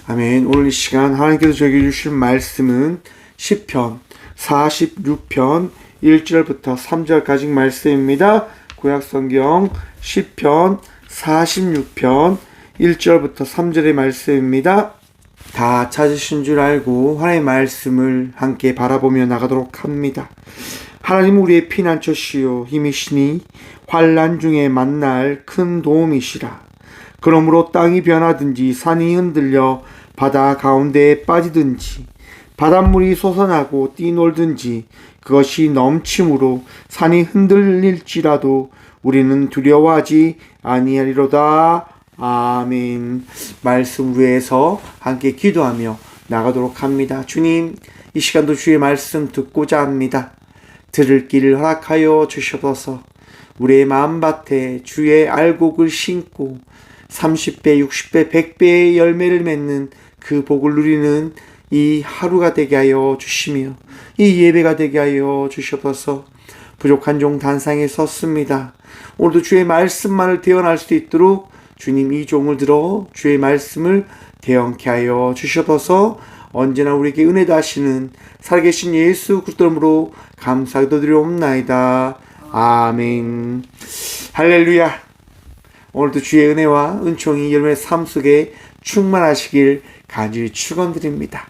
아멘. 오늘 이 시간 하나님께서 저에게 주신 말씀은 시편 46편 1절부터 3절까지 말씀입니다. 구약성경 시편 46편 1절부터 3절의 말씀입니다. 다 찾으신 줄 알고 하나님의 말씀을 함께 바라보며 나가도록 합니다. 하나님 우리의 피난처시요 힘이시니 환난 중에 만날 큰 도움이시라. 그러므로 땅이 변하든지 산이 흔들려 바다 가운데에 빠지든지 바닷물이 솟아나고 뛰놀든지 그것이 넘침으로 산이 흔들릴지라도 우리는 두려워하지 아니하리로다. 아멘. 말씀 위에서 함께 기도하며 나가도록 합니다. 주님, 이 시간도 주의 말씀 듣고자 합니다. 들을 길을 허락하여 주셔서 우리의 마음밭에 주의 알곡을 심고 30배, 60배, 100배의 열매를 맺는 그 복을 누리는 이 하루가 되게 하여 주시며 이 예배가 되게 하여 주셔서 부족한 종 단상에 섰습니다. 오늘도 주의 말씀만을 대언할 수 있도록 주님 이 종을 들어 주의 말씀을 대언케 하여 주셔서 언제나 우리에게 은혜 다시는 살아계신 예수 그리스도로 감사드리옵나이다. 아멘. 할렐루야. 오늘도 주의 은혜와 은총이 여러분의 삶 속에 충만하시길 간절히 축원드립니다.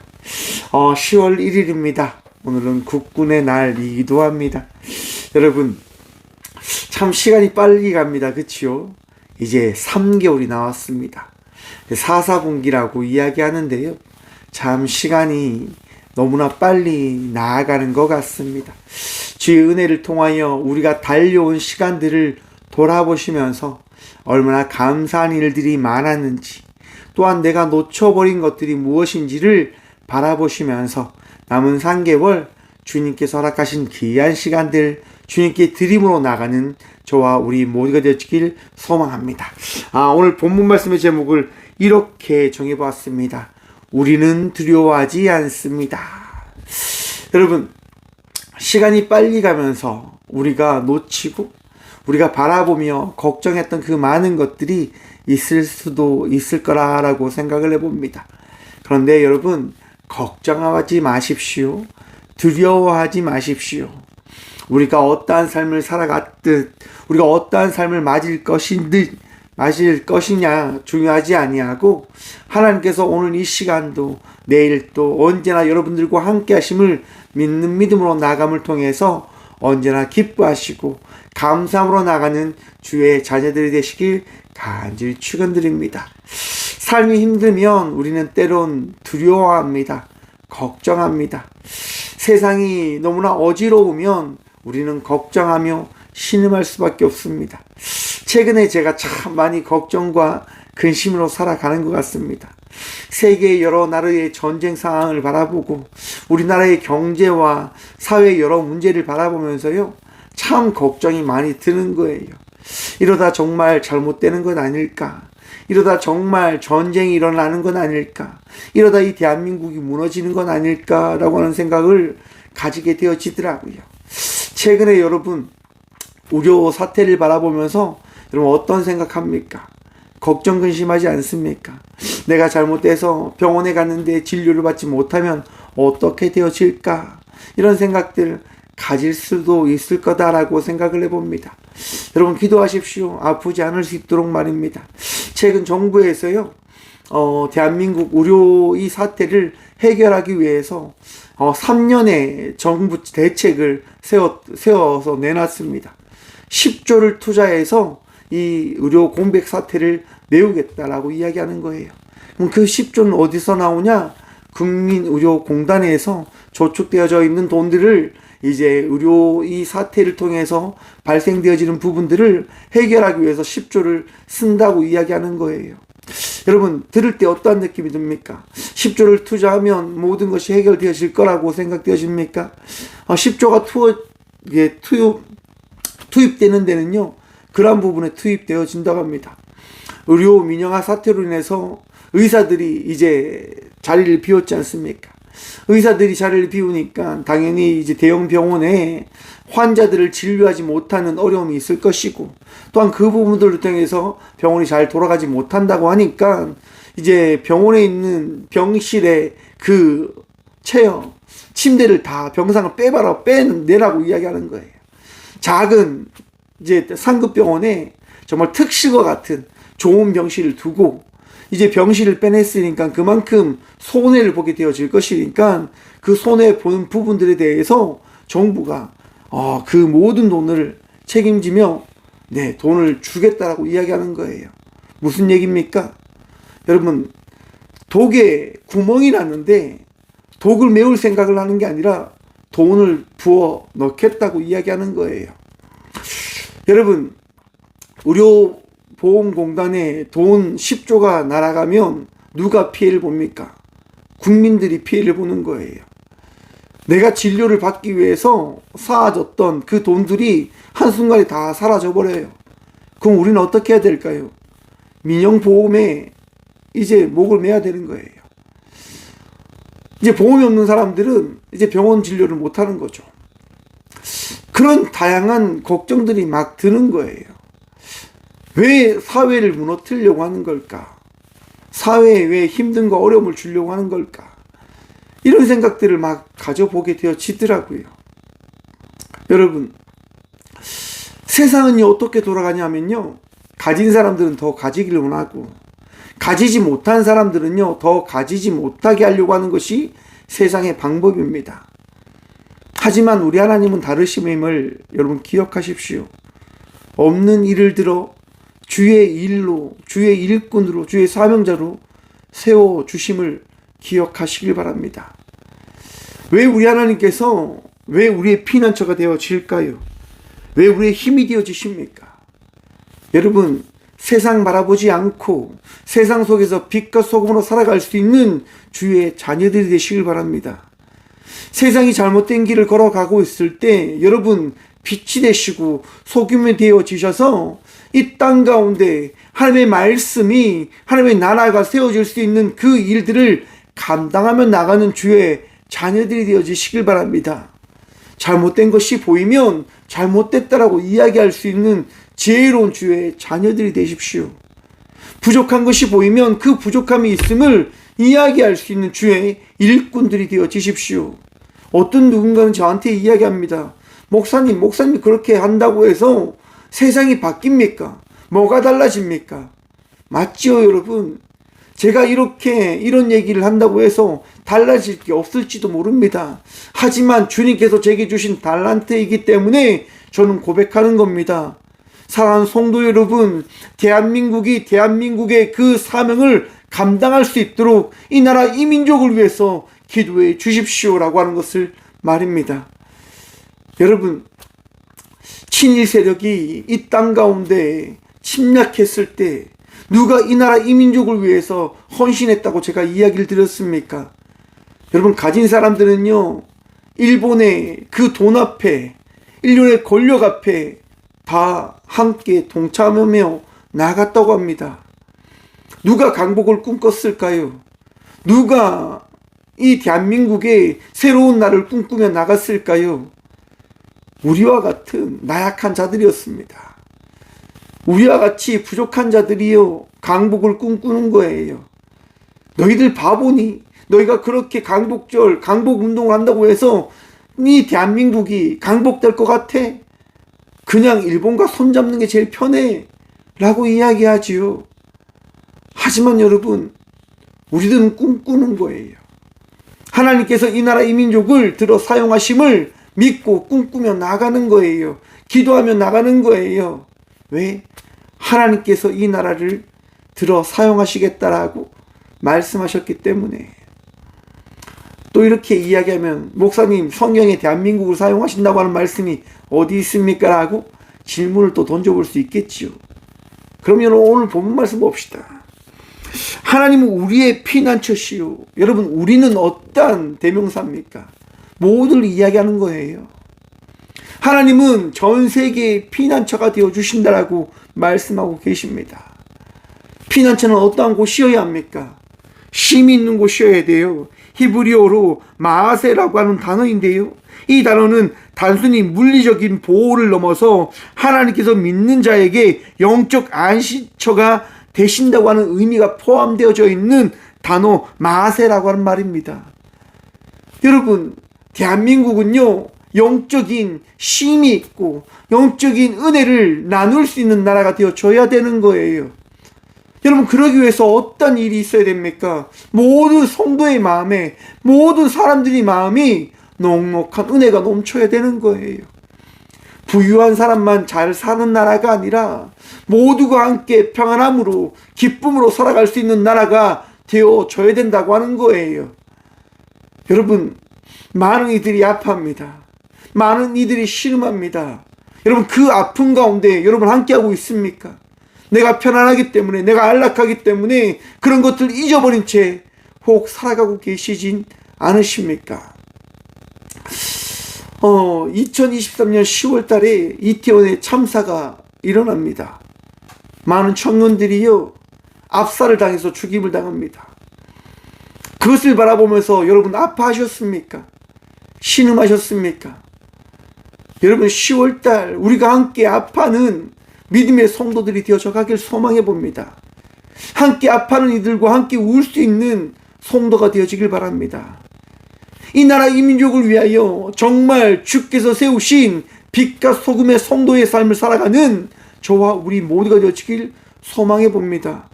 10월 1일입니다. 오늘은 국군의 날이기도 합니다. 여러분, 참 시간이 빨리 갑니다. 그치요? 이제 3개월이 나왔습니다. 사사분기라고 이야기하는데요. 참 시간이 너무나 빨리 나아가는 것 같습니다. 주의 은혜를 통하여 우리가 달려온 시간들을 돌아보시면서 얼마나 감사한 일들이 많았는지, 또한 내가 놓쳐버린 것들이 무엇인지를 바라보시면서 남은 3개월 주님께서 허락하신 귀한 시간들 주님께 드림으로 나가는 저와 우리 모두가 되시길 소망합니다. 오늘 본문 말씀의 제목을 이렇게 정해보았습니다. 우리는 두려워하지 않습니다. 여러분, 시간이 빨리 가면서 우리가 놓치고 우리가 바라보며 걱정했던 그 많은 것들이 있을 수도 있을 거라고 생각을 해봅니다. 그런데 여러분, 걱정하지 마십시오. 두려워하지 마십시오. 우리가 어떠한 삶을 살아갔듯 우리가 어떠한 삶을 맞을 것이냐 중요하지 아니하고 하나님께서 오늘 이 시간도 내일 또 언제나 여러분들과 함께 하심을 믿는 믿음으로 나감을 통해서 언제나 기뻐하시고 감사함으로 나가는 주의 자녀들이 되시길 간절히 축원드립니다. 삶이 힘들면 우리는 때론 두려워합니다. 걱정합니다. 세상이 너무나 어지러우면 우리는 걱정하며 신음할 수밖에 없습니다. 최근에 제가 참 많이 걱정과 근심으로 살아가는 것 같습니다. 세계의 여러 나라의 전쟁 상황을 바라보고 우리나라의 경제와 사회의 여러 문제를 바라보면서요, 참 걱정이 많이 드는 거예요. 이러다 정말 잘못되는 건 아닐까? 이러다 정말 전쟁이 일어나는 건 아닐까? 이러다 이 대한민국이 무너지는 건 아닐까라고 하는 생각을 가지게 되어지더라고요. 최근에 여러분, 우려 사태를 바라보면서 여러분 어떤 생각합니까? 걱정 근심하지 않습니까? 내가 잘못돼서 병원에 갔는데 진료를 받지 못하면 어떻게 되어질까? 이런 생각들 가질 수도 있을 거다라고 생각을 해봅니다. 여러분 기도하십시오. 아프지 않을 수 있도록 말입니다. 최근 정부에서요, 대한민국 의료 이 사태를 해결하기 위해서 3년의 정부 대책을 세워서 내놨습니다. 10조를 투자해서 이 의료 공백 사태를 메우겠다라고 이야기하는 거예요. 그럼 그 10조는 어디서 나오냐? 국민의료공단에서 저축되어져 있는 돈들을 이제 의료 이 사태를 통해서 발생되어지는 부분들을 해결하기 위해서 10조를 쓴다고 이야기하는 거예요. 여러분 들을 때 어떠한 느낌이 듭니까? 10조를 투자하면 모든 것이 해결되어질 거라고 생각되어집니까? 10조가 투입되는 데는요, 그러한 부분에 투입되어진다고 합니다. 의료 민영화 사태로 인해서 의사들이 이제 자리를 비웠지 않습니까? 의사들이 자리를 비우니까 당연히 이제 대형 병원에 환자들을 진료하지 못하는 어려움이 있을 것이고, 또한 그 부분들을 통해서 병원이 잘 돌아가지 못한다고 하니까 이제 병원에 있는 병실에 그 체어, 침대를 다 병상을 빼내라고 이야기하는 거예요. 작은 이제 상급 병원에 정말 특실과 같은 좋은 병실을 두고 이제 병실을 빼냈으니까 그만큼 손해를 보게 되어질 것이니까 그 손해 보는 부분들에 대해서 정부가 그 모든 돈을 책임지며 돈을 주겠다라고 이야기하는 거예요. 무슨 얘기입니까? 여러분, 독에 구멍이 났는데 독을 메울 생각을 하는 게 아니라 돈을 부어 넣겠다고 이야기하는 거예요. 여러분, 의료보험공단에 돈 10조가 날아가면 누가 피해를 봅니까? 국민들이 피해를 보는 거예요. 내가 진료를 받기 위해서 쌓아졌던 그 돈들이 한순간에 다 사라져버려요. 그럼 우리는 어떻게 해야 될까요? 민영보험에 이제 목을 매야 되는 거예요. 이제 보험이 없는 사람들은 이제 병원 진료를 못하는 거죠. 그런 다양한 걱정들이 막 드는 거예요. 왜 사회를 무너뜨리려고 하는 걸까? 사회에 왜 힘든과 어려움을 주려고 하는 걸까? 이런 생각들을 막 가져보게 되어지더라고요. 여러분, 세상은 어떻게 돌아가냐면요, 가진 사람들은 더 가지기를 원하고 가지지 못한 사람들은요 더 가지지 못하게 하려고 하는 것이 세상의 방법입니다. 하지만 우리 하나님은 다르심임을 여러분 기억하십시오. 없는 일을 들어 주의 일로, 주의 일꾼으로, 주의 사명자로 세워주심을 기억하시길 바랍니다. 왜 우리 하나님께서 왜 우리의 피난처가 되어질까요? 왜 우리의 힘이 되어지십니까? 여러분, 세상 바라보지 않고 세상 속에서 빛과 소금으로 살아갈 수 있는 주의 자녀들이 되시길 바랍니다. 세상이 잘못된 길을 걸어가고 있을 때 여러분 빛이 되시고 소금이 되어지셔서 이 땅 가운데 하나님의 말씀이, 하나님의 나라가 세워질 수 있는 그 일들을 감당하며 나가는 주의 자녀들이 되어지시길 바랍니다. 잘못된 것이 보이면 잘못됐다라고 이야기할 수 있는 지혜로운 주의 자녀들이 되십시오. 부족한 것이 보이면 그 부족함이 있음을 이야기할 수 있는 주의 일꾼들이 되어지십시오. 어떤 누군가는 저한테 이야기합니다. 목사님 그렇게 한다고 해서 세상이 바뀝니까? 뭐가 달라집니까? 맞지요, 여러분? 제가 이런 얘기를 한다고 해서 달라질 게 없을지도 모릅니다. 하지만 주님께서 제게 주신 달란트이기 때문에 저는 고백하는 겁니다. 사랑하는 성도 여러분, 대한민국의 그 사명을 감당할 수 있도록 이 나라 이 민족을 위해서 기도해 주십시오라고 하는 것을 말입니다. 여러분, 친일 세력이 이 땅 가운데 침략했을 때 누가 이 나라 이 민족을 위해서 헌신했다고 제가 이야기를 드렸습니까? 여러분, 가진 사람들은요, 일본의 그 돈 앞에, 일본의 권력 앞에 다 함께 동참하며 나갔다고 합니다. 누가 강복을 꿈꿨을까요? 누가 이 대한민국의 새로운 날을 꿈꾸며 나갔을까요? 우리와 같은 나약한 자들이었습니다. 우리와 같이 부족한 자들이요 강복을 꿈꾸는 거예요. 너희들 바보니? 너희가 그렇게 강복 운동을 한다고 해서 이 대한민국이 강복될 것 같아? 그냥 일본과 손잡는 게 제일 편해 라고 이야기하지요. 하지만 여러분, 우리들은 꿈꾸는 거예요. 하나님께서 이 나라 이 민족을 들어 사용하심을 믿고 꿈꾸며 나가는 거예요. 기도하며 나가는 거예요. 왜? 하나님께서 이 나라를 들어 사용하시겠다라고 말씀하셨기 때문에. 또 이렇게 이야기하면, 목사님 성경에 대한민국을 사용하신다고 하는 말씀이 어디 있습니까? 라고 질문을 또 던져볼 수 있겠지요. 그러면 오늘 본문 말씀 봅시다. 하나님은 우리의 피난처시요. 여러분, 우리는 어떠한 대명사입니까? 모두를 이야기하는 거예요. 하나님은 전 세계의 피난처가 되어 주신다라고 말씀하고 계십니다. 피난처는 어떠한 곳이어야 합니까? 쉼이 있는 곳이어야 돼요. 히브리어로 마아세라고 하는 단어인데요, 이 단어는 단순히 물리적인 보호를 넘어서 하나님께서 믿는 자에게 영적 안식처가 되신다고 하는 의미가 포함되어져 있는 단어 마세라고 하는 말입니다. 여러분, 대한민국은요, 영적인 쉼이 있고 영적인 은혜를 나눌 수 있는 나라가 되어줘야 되는 거예요. 여러분, 그러기 위해서 어떤 일이 있어야 됩니까? 모든 성도의 마음에, 모든 사람들의 마음이 넉넉한 은혜가 넘쳐야 되는 거예요. 부유한 사람만 잘 사는 나라가 아니라 모두가 함께 평안함으로 기쁨으로 살아갈 수 있는 나라가 되어줘야 된다고 하는 거예요. 여러분, 많은 이들이 아파합니다. 많은 이들이 신음합니다. 여러분, 그 아픔 가운데 여러분 함께하고 있습니까? 내가 편안하기 때문에, 내가 안락하기 때문에 그런 것들 잊어버린 채 혹 살아가고 계시진 않으십니까? 2023년 10월 달에 이태원에 참사가 일어납니다. 많은 청년들이요, 압살을 당해서 죽임을 당합니다. 그것을 바라보면서 여러분 아파하셨습니까? 신음하셨습니까? 여러분, 10월 달 우리가 함께 아파하는 믿음의 성도들이 되어져 가길 소망해 봅니다. 함께 아파하는 이들과 함께 울 수 있는 성도가 되어지길 바랍니다. 이 나라 이 민족을 위하여 정말 주께서 세우신 빛과 소금의 성도의 삶을 살아가는 저와 우리 모두가 되어지길 소망해 봅니다.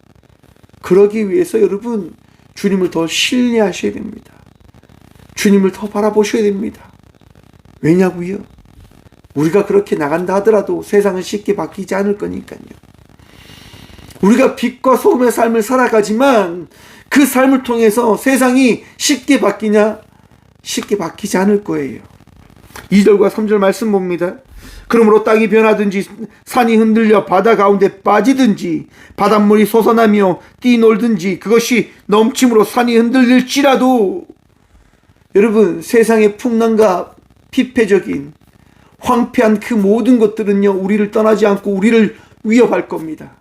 그러기 위해서 여러분, 주님을 더 신뢰하셔야 됩니다. 주님을 더 바라보셔야 됩니다. 왜냐고요? 우리가 그렇게 나간다 하더라도 세상은 쉽게 바뀌지 않을 거니까요. 우리가 빛과 소금의 삶을 살아가지만 그 삶을 통해서 세상이 쉽게 바뀌냐? 쉽게 바뀌지 않을 거예요. 2절과 3절 말씀 봅니다. 그러므로 땅이 변하든지 산이 흔들려 바다 가운데 빠지든지 바닷물이 솟아나며 뛰놀든지 그것이 넘침으로 산이 흔들릴지라도, 여러분, 세상의 풍랑과 피폐적인 황폐한 그 모든 것들은요, 우리를 떠나지 않고 우리를 위협할 겁니다.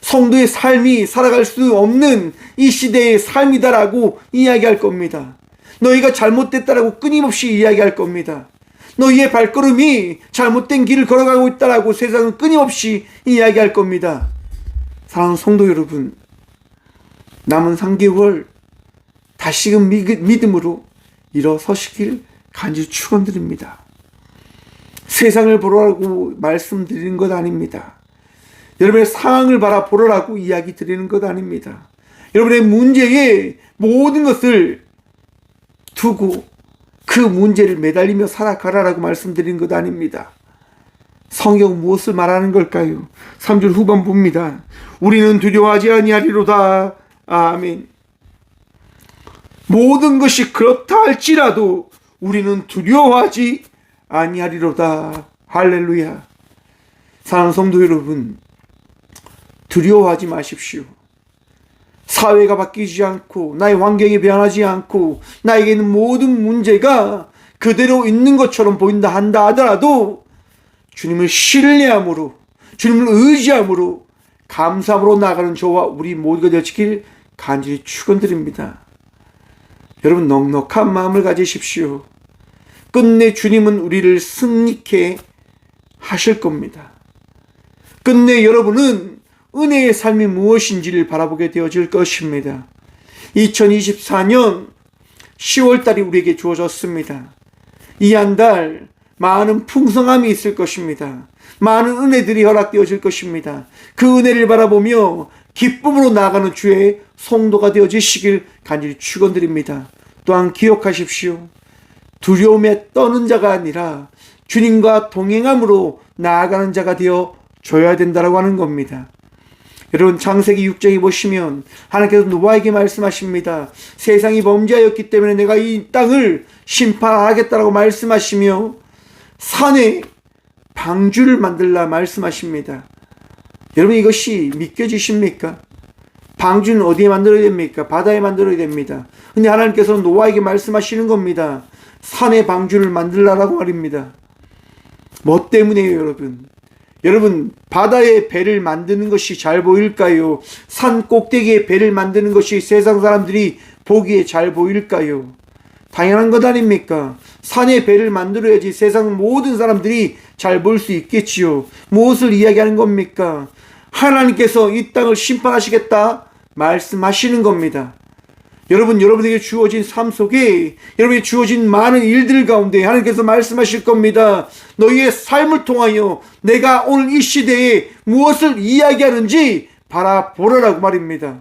성도의 삶이 살아갈 수 없는 이 시대의 삶이다라고 이야기할 겁니다. 너희가 잘못됐다라고 끊임없이 이야기할 겁니다. 너희의 발걸음이 잘못된 길을 걸어가고 있다라고 세상은 끊임없이 이야기할 겁니다. 사랑하는 성도 여러분, 남은 3개월 다시금 믿음으로 일어서시길 간절히 축원드립니다. 세상을 보라고 말씀드리는 것 아닙니다. 여러분의 상황을 바라보라고 이야기 드리는 것 아닙니다. 여러분의 문제에 모든 것을 두고 그 문제를 매달리며 살아가라라고 말씀드리는 것 아닙니다. 성경은 무엇을 말하는 걸까요? 3절 후반 봅니다. 우리는 두려워하지 아니하리로다. 아멘. 모든 것이 그렇다 할지라도 우리는 두려워하지 아니하리로다. 할렐루야. 사랑하는 성도 여러분, 두려워하지 마십시오. 사회가 바뀌지 않고 나의 환경이 변하지 않고 나에게는 모든 문제가 그대로 있는 것처럼 보인다 한다 하더라도 주님을 신뢰함으로, 주님을 의지함으로, 감사함으로 나아가는 저와 우리 모두가 되시길 간절히 축원드립니다. 여러분, 넉넉한 마음을 가지십시오. 끝내 주님은 우리를 승리케 하실 겁니다. 끝내 여러분은 은혜의 삶이 무엇인지를 바라보게 되어질 것입니다. 2024년 10월달이 우리에게 주어졌습니다. 이 한 달 많은 풍성함이 있을 것입니다. 많은 은혜들이 허락되어질 것입니다. 그 은혜를 바라보며 기쁨으로 나아가는 주의 성도가 되어지시길 간절히 축원드립니다. 또한 기억하십시오. 두려움에 떠는 자가 아니라 주님과 동행함으로 나아가는 자가 되어줘야 된다고 하는 겁니다. 여러분, 창세기 6장에 보시면 하나님께서 노아에게 말씀하십니다. 세상이 범죄하였기 때문에 내가 이 땅을 심판하겠다라고 말씀하시며 산에 방주를 만들라 말씀하십니다. 여러분, 이것이 믿겨지십니까? 방주는 어디에 만들어야 됩니까? 바다에 만들어야 됩니다. 근데 하나님께서는 노아에게 말씀하시는 겁니다. 산에 방주를 만들라라고 말입니다. 뭐 때문에요, 여러분? 여러분, 바다에 배를 만드는 것이 잘 보일까요? 산 꼭대기에 배를 만드는 것이 세상 사람들이 보기에 잘 보일까요? 당연한 것 아닙니까? 산에 배를 만들어야지 세상 모든 사람들이 잘 볼 수 있겠지요. 무엇을 이야기하는 겁니까? 하나님께서 이 땅을 심판하시겠다 말씀하시는 겁니다. 여러분에게 주어진 삶 속에, 여러분에게 주어진 많은 일들 가운데 하나님께서 말씀하실 겁니다. 너희의 삶을 통하여 내가 오늘 이 시대에 무엇을 이야기하는지 바라보라라고 말입니다.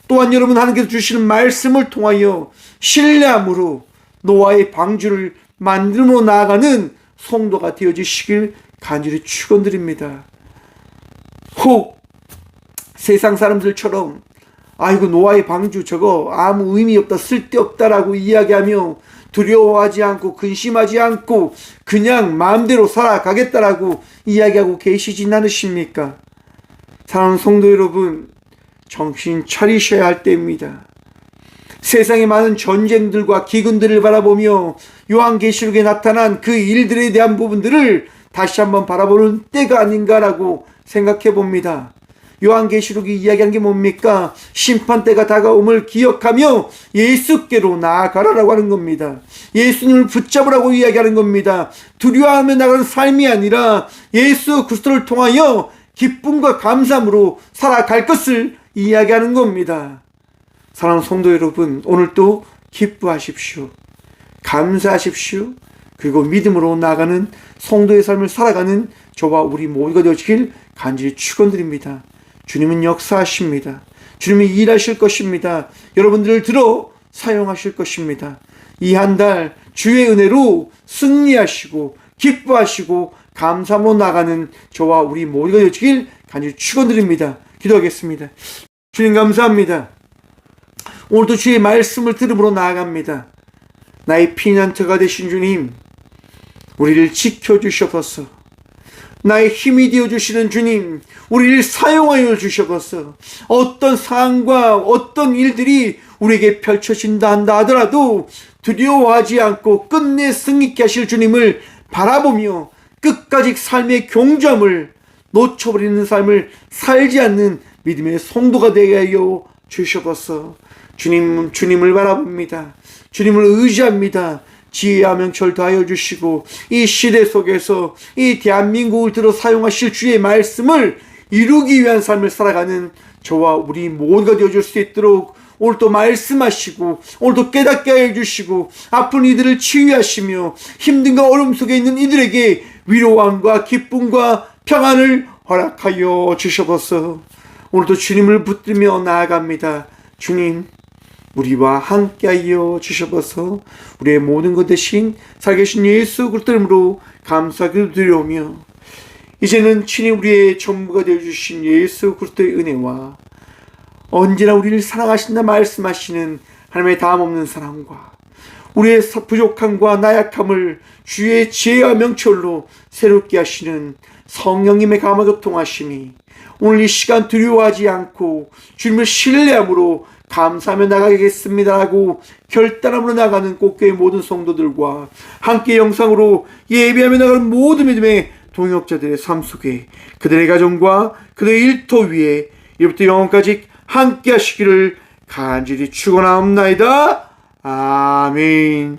또한 여러분, 하나님께서 주시는 말씀을 통하여 신뢰함으로 노아의 방주를 만들어 나아가는 성도가 되어지시길 간절히 축원드립니다. 혹 세상 사람들처럼 아이고 노아의 방주 저거 아무 의미 없다, 쓸데없다라고 이야기하며 두려워하지 않고 근심하지 않고 그냥 마음대로 살아가겠다라고 이야기하고 계시진 않으십니까? 사랑하는 성도 여러분, 정신 차리셔야 할 때입니다. 세상의 많은 전쟁들과 기근들을 바라보며 요한계시록에 나타난 그 일들에 대한 부분들을 다시 한번 바라보는 때가 아닌가라고 생각해 봅니다. 요한계시록이 이야기한 게 뭡니까? 심판때가 다가옴을 기억하며 예수께로 나아가라라고 하는 겁니다. 예수님을 붙잡으라고 이야기하는 겁니다. 두려워하며 나가는 삶이 아니라 예수 그리스도를 통하여 기쁨과 감사함으로 살아갈 것을 이야기하는 겁니다. 사랑하는 성도 여러분, 오늘도 기뻐하십시오. 감사하십시오. 그리고 믿음으로 나아가는 성도의 삶을 살아가는 저와 우리 모두가 되어지길 간절히 축원드립니다. 주님은 역사하십니다. 주님이 일하실 것입니다. 여러분들을 들어 사용하실 것입니다. 이 한 달 주의 은혜로 승리하시고 기뻐하시고 감사함으로 나가는 저와 우리 모두가 되어지길 간절히 축원드립니다. 기도하겠습니다. 주님 감사합니다. 오늘도 주의 말씀을 들음으로 나아갑니다. 나의 피난처가 되신 주님, 우리를 지켜주셔서 나의 힘이 되어주시는 주님, 우리를 사용하여 주셔서 어떤 상황과 어떤 일들이 우리에게 펼쳐진다 한다 하더라도 두려워하지 않고 끝내 승리케 하실 주님을 바라보며 끝까지 삶의 경주함을 놓쳐버리는 삶을 살지 않는 믿음의 성도가 되게 하여 주셔서 주님을 바라봅니다. 주님을 의지합니다. 지혜와 명철 더하여 주시고 이 시대 속에서 이 대한민국을 들어 사용하실 주의 말씀을 이루기 위한 삶을 살아가는 저와 우리 모두가 되어줄 수 있도록 오늘도 말씀하시고 오늘도 깨닫게 하여 주시고 아픈 이들을 치유하시며 힘든가 어려움 속에 있는 이들에게 위로함과 기쁨과 평안을 허락하여 주셔서 오늘도 주님을 붙들며 나아갑니다. 주님, 우리와 함께하여 주셔서 우리의 모든 것 대신 살아계신 예수 그리스도 이름으로 감사하게 드리오며 이제는 친히 우리의 전부가 되어주신 예수 그리스도의 은혜와 언제나 우리를 사랑하신다 말씀하시는 하나님의 다함없는 사랑과 우리의 부족함과 나약함을 주의 지혜와 명철로 새롭게 하시는 성령님의 감화 교통하심이 오늘 이 시간 두려워하지 않고 주님을 신뢰함으로 감사하며 나가겠습니다라고 결단함으로 나가는 꽃교회 모든 성도들과 함께 영상으로 예배하며 나가는 모든 믿음의 동역자들의 삶 속에 그들의 가정과 그들의 일터 위에 이제부터 영원까지 함께 하시기를 간절히 축원하옵나이다. 아멘.